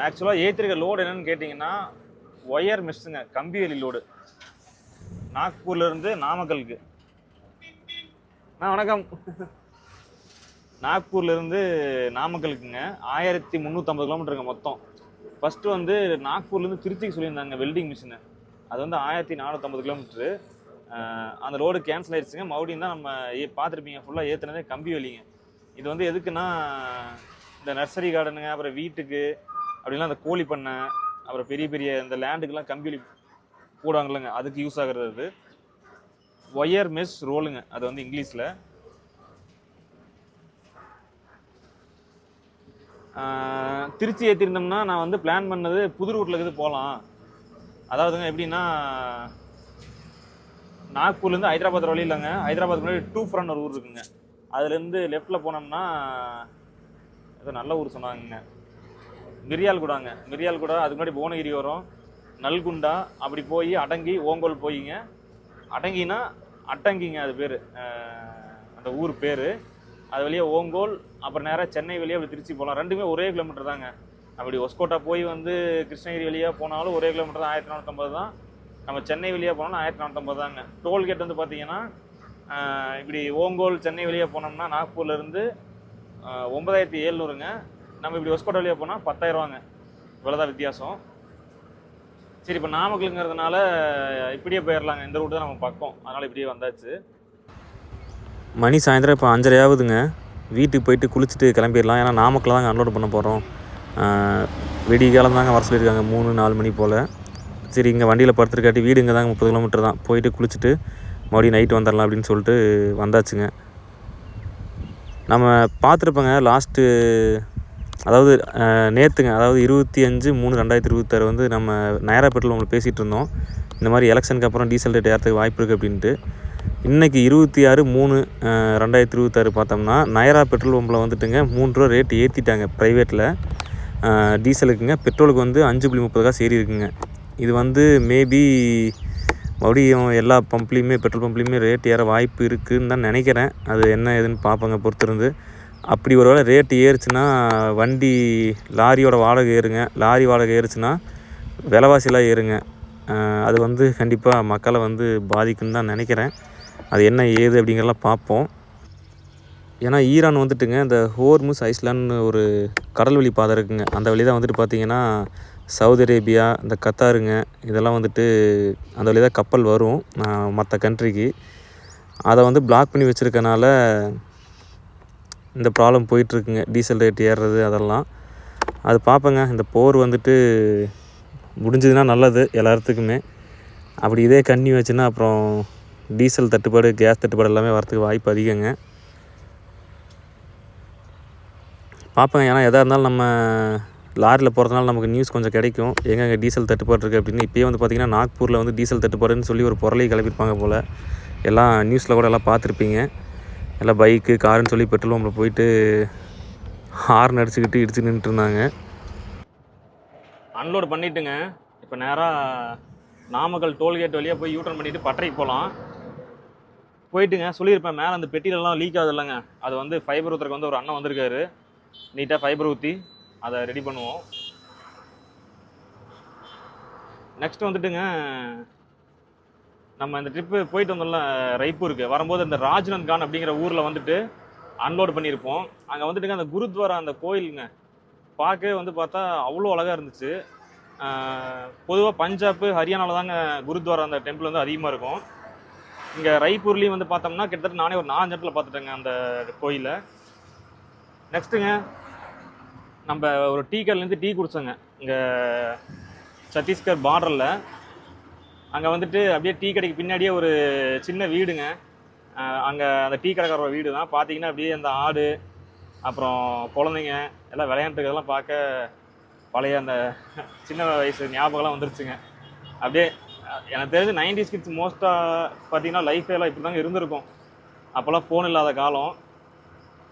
ஆக்சுவலாக ஏற்றிருக்க லோடு என்னன்னு கேட்டிங்கன்னா ஒயர் மிஸ்ஸுங்க கம்பிவேலி லோடு நாக்பூர்லேருந்து நாமக்கலுக்கு வணக்கம் நாக்பூர்லேருந்து நாமக்கலுக்குங்க 1350 கிலோமீட்டருங்க மொத்தம் ஃபஸ்ட்டு வந்து நாக்பூர்லேருந்து திருச்சிக்கு சொல்லியிருந்தாங்க வெல்டிங் மிஷினு அது வந்து 1450 கிலோமீட்ரு அந்த ரோடு கேன்சல் ஆயிடுச்சுங்க மறுபடியும் தான் நம்ம பார்த்துருப்பீங்க ஃபுல்லாக ஏற்றுனதே கம்பி வலிங்க இது வந்து எதுக்குன்னா இந்த நர்சரி கார்டனுங்க அப்புறம் வீட்டுக்கு அப்படிலாம் அந்த கோழி பண்ணை அப்புறம் பெரிய பெரிய இந்த லேண்டுக்கெல்லாம் கம்பி வலி போடுவாங்கல்லங்க அதுக்கு யூஸ் ஆகுறது அது ஒயர் மெஷ் ரோலுங்க அது வந்து இங்கிலீஷில் திருச்சி ஏற்றிருந்தோம்னா நான் வந்து பிளான் பண்ணது புது ரூட்டில் இருக்குது போகலாம் அதாவதுங்க எப்படின்னா நாக்பூர்லேருந்து ஹைதராபாத் வழி இல்லைங்க ஹைதராபாத் முன்னாடி 2 ஃப்ரண்ட் ஒரு ஊர் இருக்குங்க அதுலேருந்து லெஃப்டில் போனோம்னா ஏதோ நல்ல ஊர் சொன்னாங்க மிரியால்குடாங்க மிரியால்குடா அதுக்கு முன்னாடி புவனகிரி வரும் நல்குண்டா அப்படி போய் அடங்கி ஓங்கோல் போயிங்க அடங்கினா அட்டங்கிங்க அது பேர் அந்த ஊர் பேர் அது வழியாக ஓங்கோல் அப்புறம் நேராக சென்னை வழியாக அப்படி திருச்சி போகலாம் ரெண்டுமே ஒரே கிலோமீட்டர் தாங்க அப்படி ஒஸ்கோட்டா போய் வந்து கிருஷ்ணகிரி வழியாக போனாலும் ஒரே கிலோமீட்டர் தான் 1450 தான் நம்ம சென்னை வழியாக போனாலும் 1450 தாங்க டோல்கேட் வந்து பார்த்தீங்கன்னா இப்படி ஓங்கோல் சென்னை வழியாக போனோம்னா நாக்பூர்லேருந்து 9700ங்க நம்ம இப்படி ஒஸ்கோட்டா வழியாக போனால் 10,000வாங்க இவ்வளோதான் வித்தியாசம் சரி இப்போ நாமக்கலுங்கிறதுனால இப்படியே போயிடலாங்க இந்த ரூட்டு தான் நம்ம பக்கம் அதனால் இப்படியே வந்தாச்சு மணி சாயந்தரம் இப்போ 5:30 ஆகுதுங்க. வீட்டுக்கு போயிட்டு குளிச்சுட்டு கிளம்பிடலாம். ஏன்னா நாமக்கல் தாங்க அன்லோட் பண்ண போகிறோம். விடிய காலம் தாங்க வர சொல்லியிருக்காங்க 3-4 மணி போல். சரி இங்கே வண்டியில் படுத்துருக்காட்டி வீடு இங்கே தாங்க 30 கிலோமீட்டர் தான். போயிட்டு குளிச்சுட்டு மறுபடியும் நைட்டு வந்துடலாம் அப்படின்னு சொல்லிட்டு வந்தாச்சுங்க. நம்ம பார்த்துருப்போங்க லாஸ்ட்டு, அதாவது நேற்றுங்க, அதாவது 25/3/2026 வந்து நம்ம நயரா பெட்ரோல் உங்களுக்கு பேசிகிட்டு இருந்தோம். இந்த மாதிரி எலெக்ஷனுக்கு அப்புறம் டீசல் ரேட் ஏறதுக்கு வாய்ப்பு இருக்குது அப்படின்ட்டு. இன்றைக்கி 26/3/2026 பார்த்தோம்னா நயரா பெட்ரோல் பம்பில் வந்துட்டுங்க 3 ரூபா ரேட் ஏற்றிட்டாங்க ப்ரைவேட்டில். டீசலுக்குங்க. பெட்ரோலுக்கு வந்து 5.30 காசு ஏறி இருக்குங்க. இது வந்து மேபி மறுபடியும் எல்லா பம்ப்லேயுமே பெட்ரோல் பம்ப்லேயுமே ரேட் ஏற வாய்ப்பு இருக்குதுன்னு தான் நினைக்கிறேன். அது என்ன ஏதுன்னு பார்ப்போங்க பொறுத்திருந்து. அப்படி ஒரு வேளை ரேட்டு ஏறுச்சுன்னா வண்டி லாரியோட வாடகை ஏறுங்க. லாரி வாடகை ஏறுச்சுன்னா விலைவாசிலாம் ஏறுங்க. அது வந்து கண்டிப்பாக மக்களை வந்து பாதிக்குன்னு தான் நினைக்கிறேன். அது என்ன ஏது அப்படிங்கிறலாம் பார்ப்போம். ஏன்னா ஈரான் வந்துட்டுங்க இந்த ஹோர்முஸ் ஐஸ்லான்னு ஒரு கடல்வழி பாதை இருக்குங்க. அந்த வழி தான் வந்துட்டு பார்த்திங்கன்னா சவுதி அரேபியா, இந்த கத்தாருங்க, இதெல்லாம் வந்துட்டு அந்த வழி தான் கப்பல் வரும் மற்ற கண்ட்ரிக்கு. அதை வந்து பிளாக் பண்ணி வச்சுருக்கனால இந்த ப்ராப்ளம் போயிட்டுருக்குங்க. டீசல் ரேட் ஏறுறது அதெல்லாம். அது பார்ப்பேங்க. இந்த போர் வந்துட்டு முடிஞ்சதுன்னா நல்லது எல்லாத்துக்குமே. அப்படி இதே கன்னியூ ஆச்சுன்னா அப்புறம் டீசல் தட்டுப்பாடு, கேஸ் தட்டுப்பாடு எல்லாமே வரத்துக்கு வாய்ப்பு அதிகங்க. பார்ப்பேங்க. ஏன்னா எதாக இருந்தாலும் நம்ம லாரியில் போகிறதுனால நமக்கு நியூஸ் கொஞ்சம் கிடைக்கும். எங்கெங்கே டீசல் தட்டுப்பாடு இருக்குது அப்படின்னு. இப்போயே வந்து பார்த்திங்கன்னா நாக்பூரில் வந்து டீசல் தட்டுப்பாடுன்னு சொல்லி ஒரு பொருளை கிளப்பியிருப்பாங்க போல். எல்லாம் நியூஸில் கூட எல்லாம் பார்த்துருப்பீங்க. எல்லாம் பைக்கு காருன்னு சொல்லி பெட்ரோல் பம்பில் போயிட்டு ஹார்ன் அடிச்சுக்கிட்டு இடிச்சு நின்றுருந்தாங்க. அன்லோடு பண்ணிவிட்டுங்க. இப்போ நேராக நாமக்கல் டோல்கேட் வழியாக போய் யூட்டர்ன் பண்ணிவிட்டு பட்டறைக்கு போகலாம். போயிட்டுங்க சொல்லியிருப்பேன் மேலே அந்த பெட்டியிலலாம் லீக் ஆகுது இல்லைங்க, அது வந்து ஃபைபர் ஊற்றுறதுக்கு வந்து ஒரு அண்ணன் வந்திருக்காரு. நீட்டாக ஃபைபர் ஊற்றி அதை ரெடி பண்ணுவோம். நெக்ஸ்ட் வந்துட்டுங்க நம்ம இந்த ட்ரிப்பு போயிட்டு வந்தோம்ல ரைப்பூருக்கு வரும்போது இந்த ராஜ்நந்த்கான் அப்படிங்கிற ஊரில் வந்துட்டு அன்லோடு பண்ணியிருப்போம். அங்கே வந்துட்டுங்க அந்த குருத்வாரா அந்த கோயிலுங்க பார்க்கவே வந்து பார்த்தா அவ்வளோ அழகாக இருந்துச்சு. பொதுவாக பஞ்சாப் ஹரியானாவில் தாங்க குருத்வாரா அந்த டெம்பிள் வந்து அதிகமாக இருக்கும். இங்கே ரைப்பூர்லேயும் வந்து பார்த்தோம்னா கிட்டத்தட்ட நானே ஒரு 4 இடத்துல பார்த்துட்டேங்க அந்த கோயிலை. நெக்ஸ்ட்டுங்க நம்ம ஒரு டீ கடையிலேருந்து டீ குடித்தோங்க இங்கே சத்தீஸ்கர் பார்டரில். அங்கே வந்துட்டு அப்படியே டீ கடைக்கு பின்னாடியே ஒரு சின்ன வீடுங்க. அங்கே அந்த டீ கடைக்காரோட வீடு தான். பார்த்தீங்கன்னா அப்படியே அந்த ஆடு அப்புறம் குழந்தைங்க எல்லாம் விளையாண்டுக்கிறதெல்லாம் பார்க்க பழைய அந்த சின்ன வயசு ஞாபகம்லாம் வந்துருச்சுங்க. அப்படியே எனக்கு தெரிஞ்சு 90s கிட்ஸ் மோஸ்ட்டாக பார்த்தீங்கன்னா லைஃபெல்லாம் இப்படி தாங்க இருந்திருக்கும். அப்போல்லாம் ஃபோன் இல்லாத காலம்.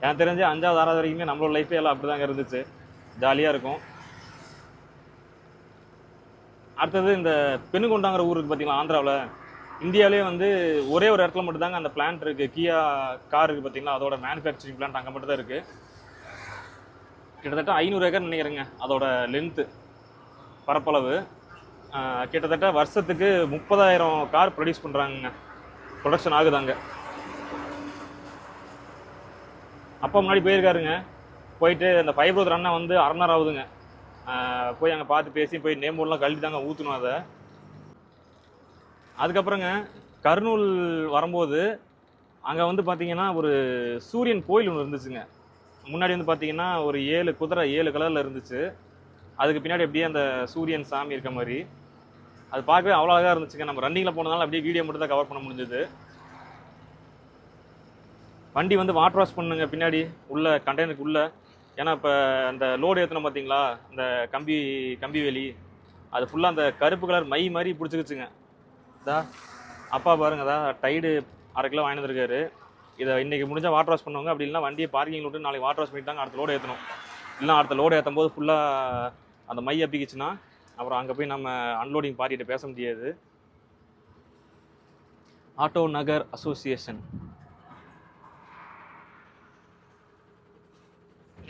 எனக்கு தெரிஞ்சு 5வது 6வது வரைக்குமே நம்மளோட லைஃபே எல்லாம் அப்படி தாங்க இருந்துச்சு. ஜாலியாக இருக்கும். அடுத்தது இந்த பெனுகொண்டாங்கிற ஊருக்கு பார்த்தீங்களா ஆந்திராவில். இந்தியாவிலே வந்து ஒரே ஒரு இடத்துல மட்டும்தாங்க அந்த பிளான்ட் இருக்குது. கியா கார் இருக்குது பார்த்தீங்களா, அதோட மேனுஃபேக்சரிங் பிளான்ட் அங்கே மட்டும் தான் இருக்குது. கிட்டத்தட்ட 500 ஏக்கர் நினைக்கிறேங்க அதோட லென்த்து பரப்பளவு. கிட்டத்தட்ட வருஷத்துக்கு 30,000 கார் ப்ரொடியூஸ் பண்ணுறாங்க, ப்ரொடக்ஷன் ஆகுதாங்க. அப்போ முன்னாடி போயிருக்காருங்க. போயிட்டு அந்த ஃபைபர் அண்ணன் வந்து 1/2 மணி நேரம் ஆகுதுங்க. போய் அங்கே பார்த்து பேசி போய் நேம் போர்டெலாம் கழட்டி தாங்க ஊற்றணும் அதை. அதுக்கப்புறங்க கர்னூல் வரும்போது அங்கே வந்து பார்த்திங்கன்னா ஒரு சூரியன் கோயில் ஒன்று இருந்துச்சுங்க. முன்னாடி வந்து பார்த்திங்கன்னா ஒரு 7 குதிரை 7 கலரில் இருந்துச்சு. அதுக்கு பின்னாடி அப்படியே அந்த சூரியன் சாமி இருக்க மாதிரி அது பார்க்கவே அவ்வளோ அழகாக இருந்துச்சுங்க. நம்ம ரன்னிங்கில் போனதால அப்படியே வீடியோ மட்டும் தான் கவர் பண்ண முடிஞ்சது. வண்டி வந்து வாட்டர் வாஷ் பண்ணுங்க பின்னாடி உள்ள கண்டெய்னருக்கு உள்ள. ஏன்னா இப்போ அந்த லோடு ஏற்றணும் பார்த்தீங்களா, இந்த கம்பி வேலி அது ஃபுல்லாக அந்த கருப்பு கலர் மை மாதிரி பிடிச்சிக்கிச்சுங்க. இதா அப்பா பாருங்க, அதான் டைடு 1/2 கிலோ வாங்கி வந்துருக்காரு. இதை இன்றைக்கி முடிஞ்சால் வாட்டர் வாஷ் பண்ணுவாங்க. அப்படி இல்லைனா வண்டியை பார்க்கிங் விட்டு நாளைக்கு வாட்டர் வாஷ் பண்ணிட்டாங்க. அடுத்த லோடு ஏற்றணும். இல்லைனா அடுத்த லோடு ஏற்றும் போது ஃபுல்லாக அந்த மை அப்பிக்கிச்சுன்னா அப்புறம் அங்கே போய் நம்ம அன்லோடிங் பார்ட்டிகிட்ட பேச முடியாது. ஆட்டோ நகர் அசோசியேஷன்.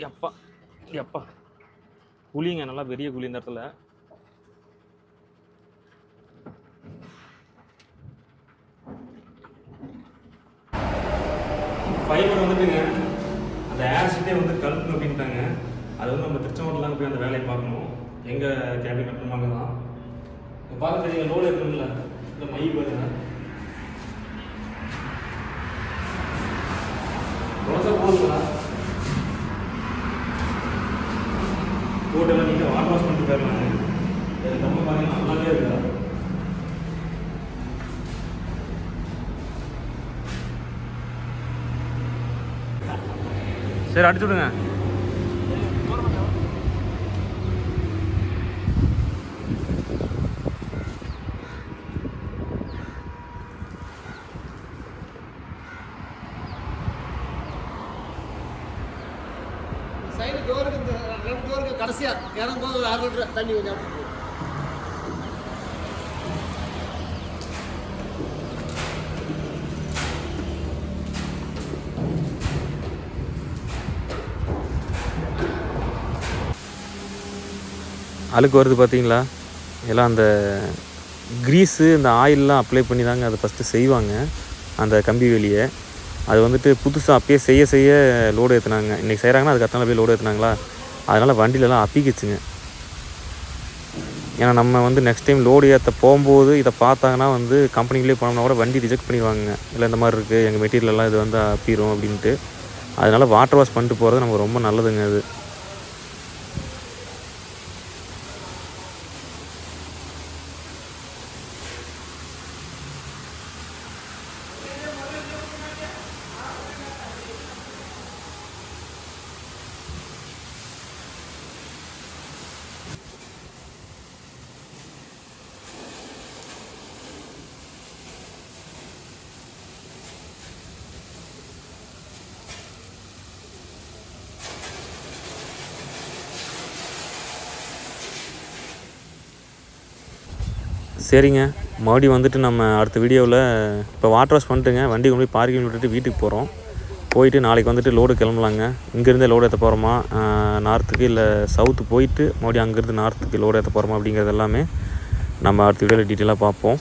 எப்பா எப்பா குழிங்க, நல்லா பெரிய குழி இந்த இடத்துல. ஃபைபர் வந்துட்டுங்க அந்த ஆசிட்டே வந்து கலக்கணும் அப்படின்ட்டாங்க. அது வந்து நம்ம திருச்செங்கோட்டில் போய் அந்த வேலையை பார்க்கணும். எங்கே கேபின் கட்டணுமாங்க தான் பார்க்க தெரியுங்க. லோடு இருக்கணும்ல இந்த மை பாருங்க. போட்டெல்லாம் நீங்கள் வாட்டர் வாஷ் பண்ணிட்டு போயிடலாங்க. நம்ம பார்த்தீங்கன்னா நல்லாவே இருக்கா. சரி அடிச்சு விடுங்க. சைடு டோருக்கு இந்த லெஃப்ட் டோருக்கு கடைசியாக இறங்கும்போது ஒரு 6 லிட்டர் தண்ணி கொஞ்சம் அழுக்கு வருது பார்த்தீங்களா? எல்லாம் அந்த க்ரீஸு இந்த ஆயிலெலாம் அப்ளை பண்ணி தாங்க அதை ஃபஸ்ட்டு செய்வாங்க அந்த கம்பி வெளியே. அது வந்துட்டு புதுசாக அப்பயே செய்ய லோடு ஏற்றுனாங்க. இன்றைக்கி செய்கிறாங்கன்னா அதுக்கு அடுத்த அப்படியே லோடு ஏற்றுனாங்களா, அதனால் வண்டியிலலாம் அப்பிக்கிச்சுங்க. ஏன்னா நம்ம வந்து நெக்ஸ்ட் டைம் லோடு ஏற்ற போகும்போது இதை பார்த்தாங்கன்னா வந்து கம்பெனிக்குள்ளே போனோம்னா கூட வண்டி ரிஜெக்ட் பண்ணிடுவாங்க. இல்லை இந்த மாதிரி இருக்குது, எங்கள் மெட்டீரியலெல்லாம் இது வந்து அப்பிடும் அப்படின்ட்டு. அதனால் வாட்டர் வாஷ் பண்ணிட்டு போகிறது நமக்கு ரொம்ப நல்லதுங்க அது. சரிங்க, மறுபடியும் வந்துட்டு நம்ம அடுத்த வீடியோவில் இப்போ வாட்டர் வாஷ் பண்ணிட்டுங்க வண்டி கொண்டு போய் பார்க்கிங் விட்டுட்டு வீட்டுக்கு போகிறோம். போயிட்டு நாளைக்கு வந்துட்டு லோடு கிளம்பலாங்க. இங்கேருந்தே லோடு ஏற்ற போகிறோமா, நார்த்துக்கு இல்லை சவுத்து போயிட்டு மறுபடியும் அங்கேருந்து நார்த்துக்கு லோடு ஏற்ற போகிறோமா அப்படிங்கிறது எல்லாமே நம்ம அடுத்த வீடியோவில் டீட்டெயிலாக பார்ப்போம்.